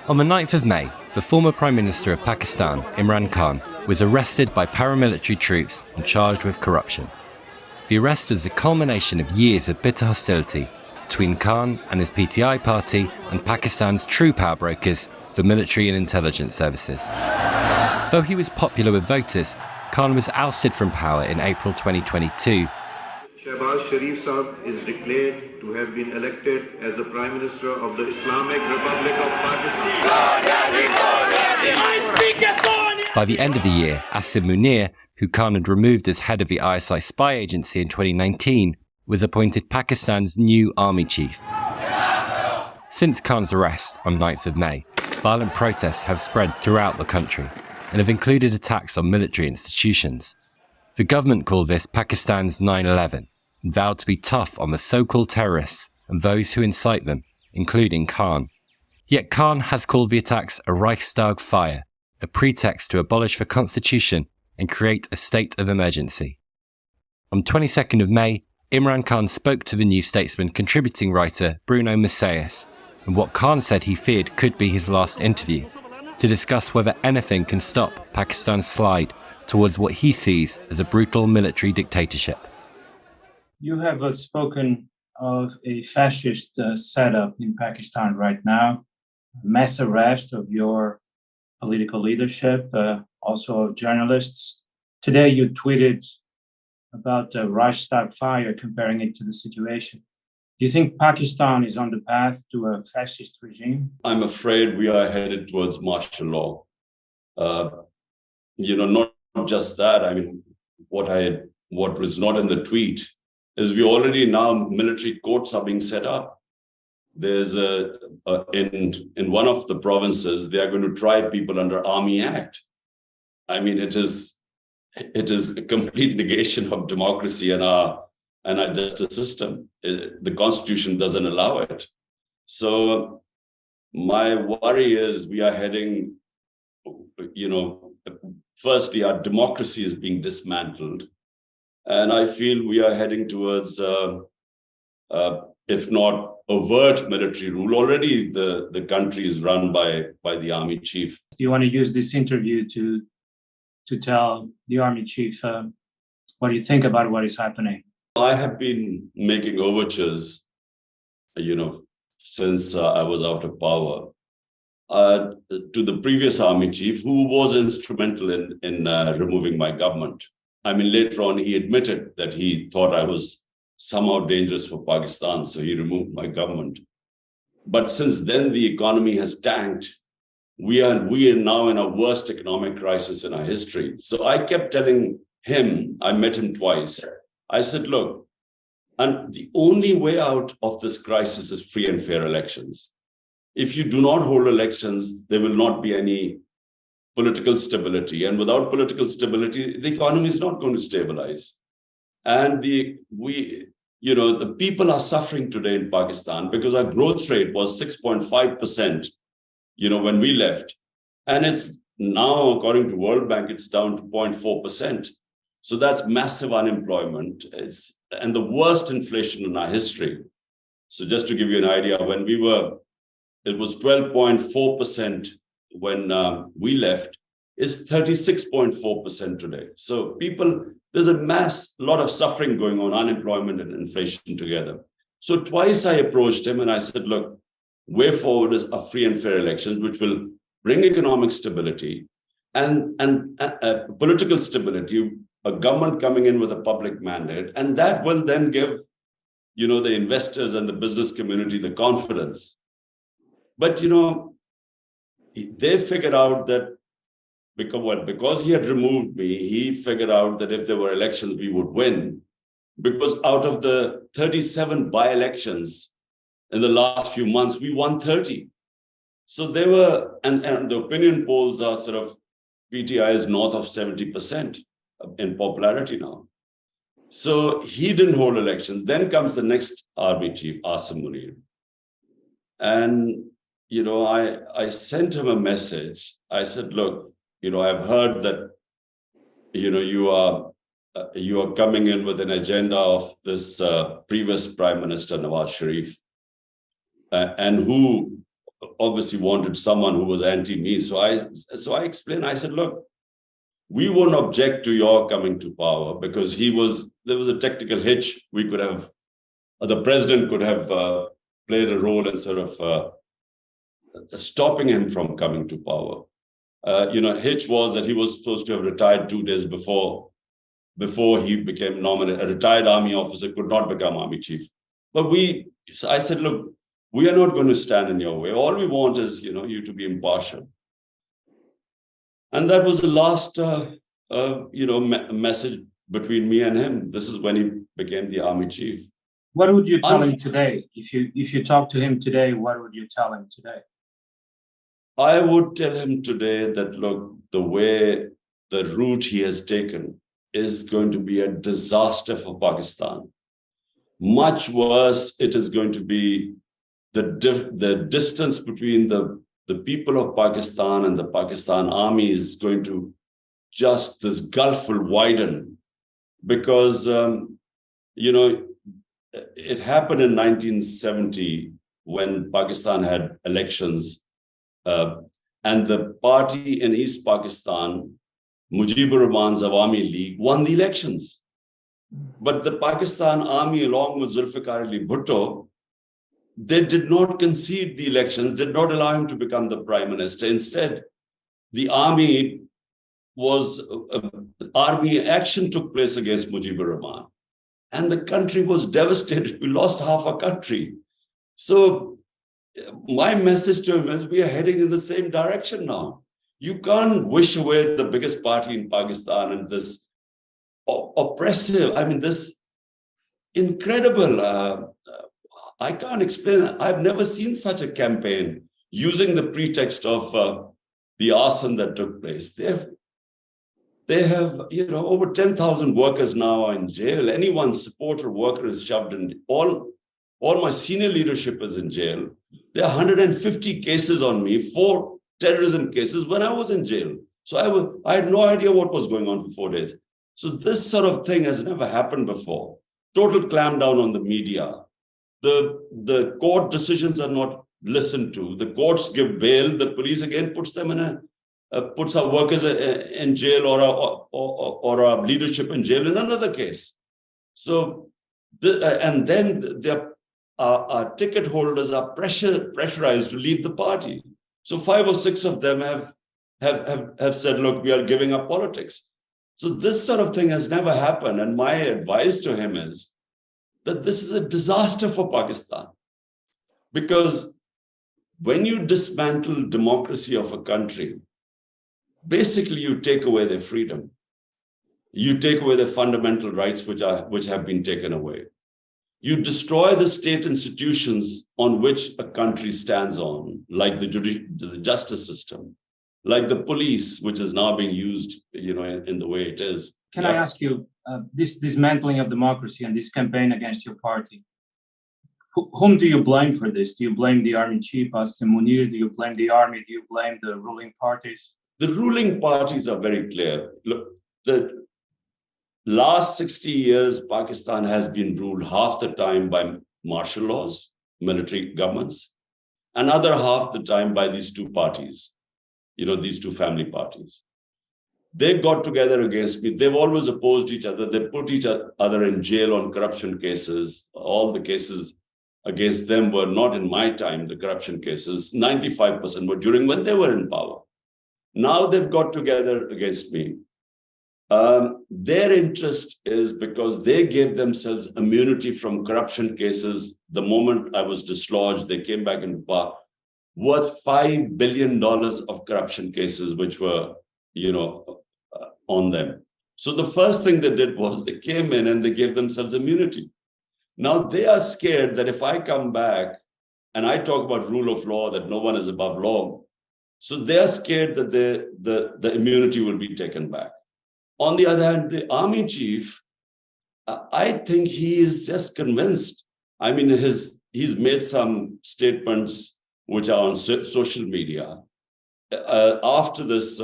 On the 9th of May, the former Prime Minister of Pakistan, Imran Khan, was arrested by paramilitary troops and charged with corruption. The arrest was a culmination of years of bitter hostility between Khan and his PTI party and Pakistan's true power brokers, the military and intelligence services. Though he was popular with voters, Khan was ousted from power in April 2022. Shehbaz Sharif Saab is declared to have been elected as the Prime Minister of the Islamic Republic of Pakistan. By the end of the year, Asim Munir, who Khan had removed as head of the ISI spy agency in 2019, was appointed Pakistan's new army chief. Since Khan's arrest on 9th of May, violent protests have spread throughout the country and have included attacks on military institutions. The government called this Pakistan's 9/11 and vowed to be tough on the so-called terrorists and those who incite them, including Khan. Yet Khan has called the attacks a Reichstag fire, a pretext to abolish the constitution and create a state of emergency. On 22nd of May, Imran Khan spoke to the New Statesman contributing writer Bruno Maçães, and what Khan said he feared could be his last interview, to discuss whether anything can stop Pakistan's slide towards what he sees as a brutal military dictatorship. You have spoken of a fascist setup in Pakistan right now, mass arrest of your political leadership, also of journalists. Today you tweeted about the Reichstag fire, comparing it to the situation. Do you think Pakistan is on the path to a fascist regime? I'm afraid we are headed towards martial law. Not just that. I mean, what was not in the tweet is we already now military courts are being set up. There's in one of the provinces, they are going to try people under Army Act. I mean, it is a complete negation of democracy and our justice system. The Constitution doesn't allow it. So my worry is we are heading, firstly, our democracy is being dismantled. And I feel we are heading towards, if not overt military rule. Already the country is run by the army chief. Do you want to use this interview to tell the army chief what do you think about what is happening? I have been making overtures, since I was out of power, to the previous army chief, who was instrumental in removing my government. I mean, later on, he admitted that he thought I was somehow dangerous for Pakistan, so he removed my government. But since then, the economy has tanked. We are now in our worst economic crisis in our history. So I kept telling him, I met him twice. I said, look, and the only way out of this crisis is free and fair elections. If you do not hold elections, there will not be any political stability. And without political stability, the economy is not going to stabilize. And the people are suffering today in Pakistan because our growth rate was 6.5%, when we left. And it's now, according to World Bank, it's down to 0.4%. So that's massive unemployment. And the worst inflation in our history. So just to give you an idea, it was 12.4% when we left, is 36.4% today. So there's a lot of suffering going on, unemployment and inflation together. So twice I approached him and I said, look, way forward is a free and fair elections, which will bring economic stability and political stability, a government coming in with a public mandate, and that will then give, the investors and the business community the confidence. But, they figured out that because he had removed me, he figured out that if there were elections, we would win. Because out of the 37 by-elections in the last few months, we won 30. So they were, and the opinion polls are sort of, PTI is north of 70% in popularity now. So he didn't hold elections. Then comes the next army chief, Asim Munir. And I sent him a message. I said, look, I've heard that, you are coming in with an agenda of this previous Prime Minister, Nawaz Sharif, and who obviously wanted someone who was anti-me. So I explained, I said, look, we won't object to your coming to power because there was a technical hitch. We could have, the president could have played a role in sort of stopping him from coming to power. Hitch was that he was supposed to have retired 2 days before he became nominated. A retired army officer could not become army chief. But I said, look, we are not going to stand in your way. All we want is, you to be impartial. And that was the last, message between me and him. This is when he became the army chief. What would you tell him today? If you talk to him today, what would you tell him today? I would tell him today that, look, the route he has taken is going to be a disaster for Pakistan. Much worse, it is going to be the distance between the people of Pakistan and the Pakistan army is going to just, this gulf will widen because, it happened in 1970 when Pakistan had elections and the party in East Pakistan, Mujibur Rahman's Awami League, won the elections. But the Pakistan army, along with Zulfikar Ali Bhutto, they did not concede the elections, did not allow him to become the prime minister. Instead, the army action took place against Mujibur Rahman. And the country was devastated. We lost half our country. So my message to him is we are heading in the same direction now. You can't wish away the biggest party in Pakistan and this oppressive, this incredible, I can't explain it. I've never seen such a campaign using the pretext of the arson that took place. They have over 10,000 workers now are in jail. Anyone's supporter worker is shoved in. All my senior leadership is in jail. There are 150 cases on me, 4 terrorism cases when I was in jail. So I had no idea what was going on for 4 days. So this sort of thing has never happened before. Total clampdown on the media. The court decisions are not listened to. The courts give bail. The police again puts our workers in jail or our leadership in jail in another case. So, and then our ticket holders are pressurized to leave the party. So 5 or 6 of them have said, look, we are giving up politics. So this sort of thing has never happened. And my advice to him is that this is a disaster for Pakistan. Because when you dismantle democracy of a country, basically you take away their freedom. You take away their fundamental rights which have been taken away. You destroy the state institutions on which a country stands on, like the justice system, like the police, which is now being used, in the way it is. Can I ask you, this dismantling of democracy and this campaign against your party, whom do you blame for this? Do you blame the army chief, Asim Munir? Do you blame the army? Do you blame the ruling parties? The ruling parties are very clear. Look, the last 60 years, Pakistan has been ruled half the time by martial laws, military governments, another half the time by these 2 parties, these 2 family parties. They got together against me. They've always opposed each other. They put each other in jail on corruption cases. All the cases against them were not in my time, the corruption cases. 95% were during when they were in power. Now they've got together against me. Their interest is because they gave themselves immunity from corruption cases. The moment I was dislodged, they came back into power, worth $5 billion of corruption cases, which were, on them. So the first thing they did was they came in and they gave themselves immunity. Now they are scared that if I come back and I talk about rule of law, that no one is above law, so they are scared that the immunity will be taken back. On the other hand, the army chief, I think he is just convinced. He's made some statements which are on social media. After this,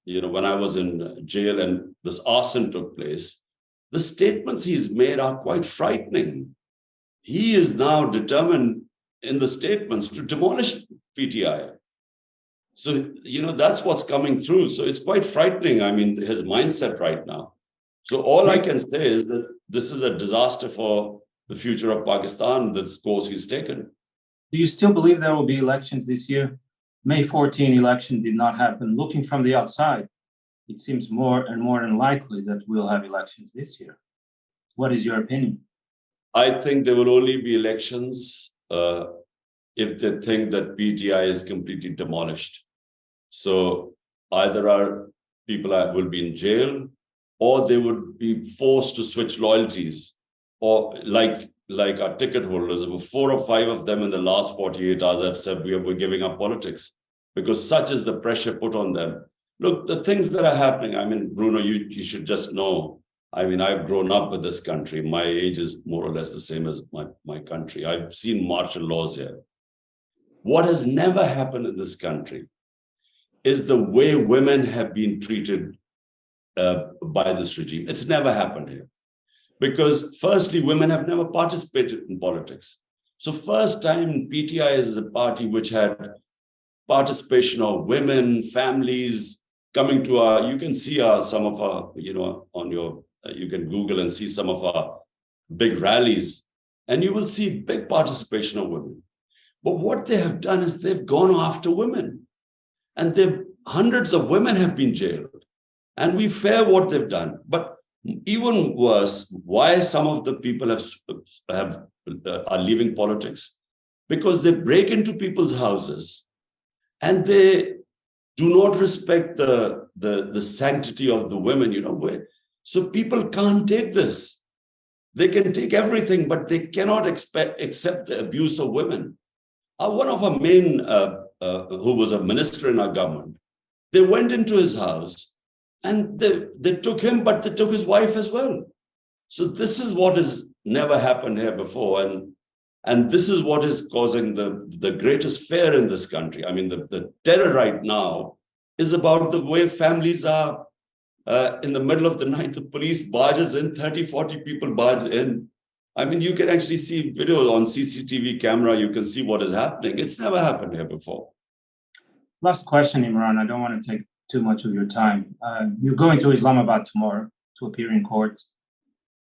when I was in jail and this arson took place, the statements he's made are quite frightening. He is now determined, in the statements to demolish PTI. So, that's what's coming through. So it's quite frightening. I mean, his mindset right now. So all I can say is that this is a disaster for the future of Pakistan, this course he's taken. Do you still believe there will be elections this year? May 14 election did not happen. Looking from the outside, it seems more and more unlikely that we'll have elections this year. What is your opinion? I think there will only be elections if they think that PTI is completely demolished. So either our people will be in jail, or they would be forced to switch loyalties, or like our ticket holders. There were 4 or 5 of them in the last 48 hours have said we're giving up politics, because such is the pressure put on them. Look, the things that are happening, I mean, Bruno, you should just know, I mean, I've grown up with this country. My age is more or less the same as my country. I've seen martial laws here. What has never happened in this country is the way women have been treated by this regime. It's never happened here. Because firstly, women have never participated in politics. So first time PTI is a party which had participation of women, families coming to our, you can see some of our, on your, you can Google and see some of our big rallies, and you will see big participation of women. But what they have done is they've gone after women, and hundreds of women have been jailed. And we fear what they've done. But even worse, why some of the people are leaving politics? Because they break into people's houses and they do not respect the sanctity of the women, So people can't take this. They can take everything, but they cannot accept the abuse of women. One of our main, who was a minister in our government, they went into his house and they took him, but they took his wife as well. So this is what has never happened here before. And this is what is causing the greatest fear in this country. I mean, the terror right now is about the way families are in the middle of the night, the police barges in, 30, 40 people barge in. I mean, you can actually see video on CCTV camera. You can see what is happening. It's never happened here before. Last question, Imran. I don't want to take too much of your time. You're going to Islamabad tomorrow to appear in court.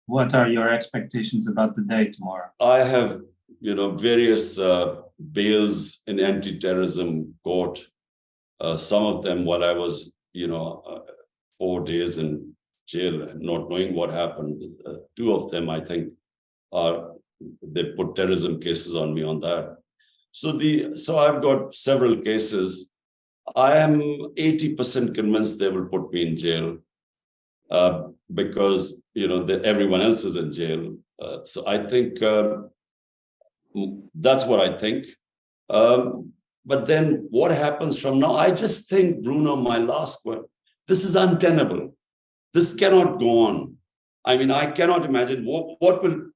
What are your expectations about the day tomorrow? I have, various bails in anti-terrorism court. Some of them while I was, 4 days in jail, not knowing what happened. 2 of them, I think, they put terrorism cases on me on that. So I've got several cases. I am 80% convinced they will put me in jail because, everyone else is in jail. So I think that's what I think. But then what happens from now? I just think, Bruno, my last word, this is untenable. This cannot go on. I mean, I cannot imagine what will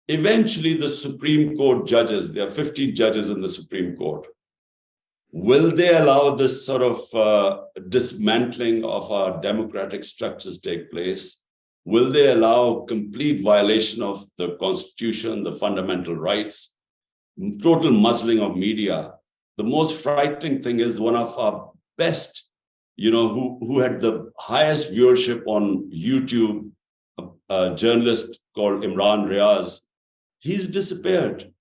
eventually the Supreme Court judges, there are 15 judges in the Supreme Court. Will they allow this sort of dismantling of our democratic structures take place? Will they allow complete violation of the Constitution, the fundamental rights, total muzzling of media? The most frightening thing is one of our best, who had the highest viewership on YouTube, a journalist called Imran Riaz, he's disappeared.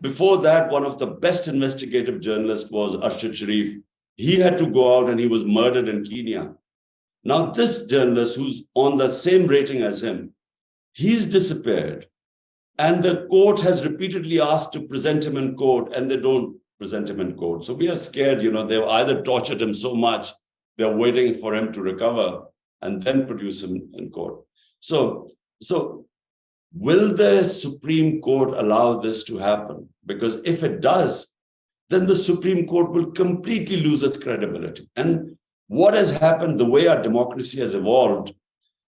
Before that, one of the best investigative journalists was Arshad Sharif. He had to go out and he was murdered in Kenya. Now, this journalist who's on the same rating as him, he's disappeared. And the court has repeatedly asked to present him in court, and they don't present him in court. So we are scared, they've either tortured him so much, they're waiting for him to recover and then produce him in court. So will the Supreme Court allow this to happen? Because if it does, then the Supreme Court will completely lose its credibility. And what has happened, the way our democracy has evolved,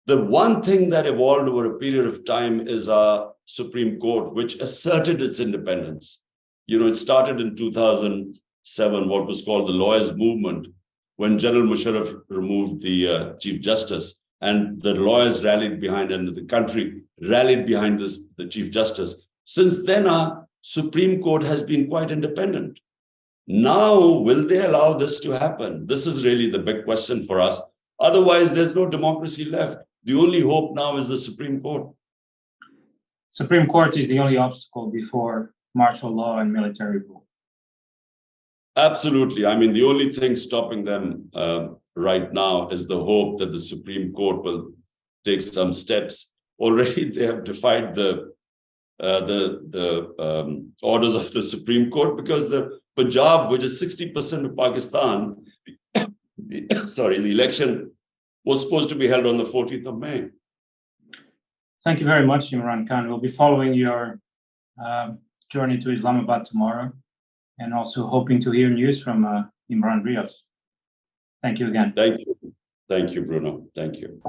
the one thing that evolved over a period of time is our Supreme Court, which asserted its independence. It started in 2007, what was called the lawyers' movement, when General Musharraf removed the Chief Justice, and the lawyers rallied behind, and the country rallied behind the Chief Justice. Since then, our Supreme Court has been quite independent. Now, will they allow this to happen? This is really the big question for us. Otherwise, there's no democracy left. The only hope now is the Supreme Court. Supreme Court is the only obstacle before martial law and military rule. Absolutely. I mean, the only thing stopping them right now is the hope that the Supreme Court will take some steps. Already, they have defied the orders of the Supreme Court, because the Punjab, which is 60% of Pakistan, the election was supposed to be held on the 14th of May. Thank you very much, Imran Khan. We'll be following your journey to Islamabad tomorrow, and also hoping to hear news from Imran Riaz. Thank you again. Thank you. Thank you, Bruno. Thank you.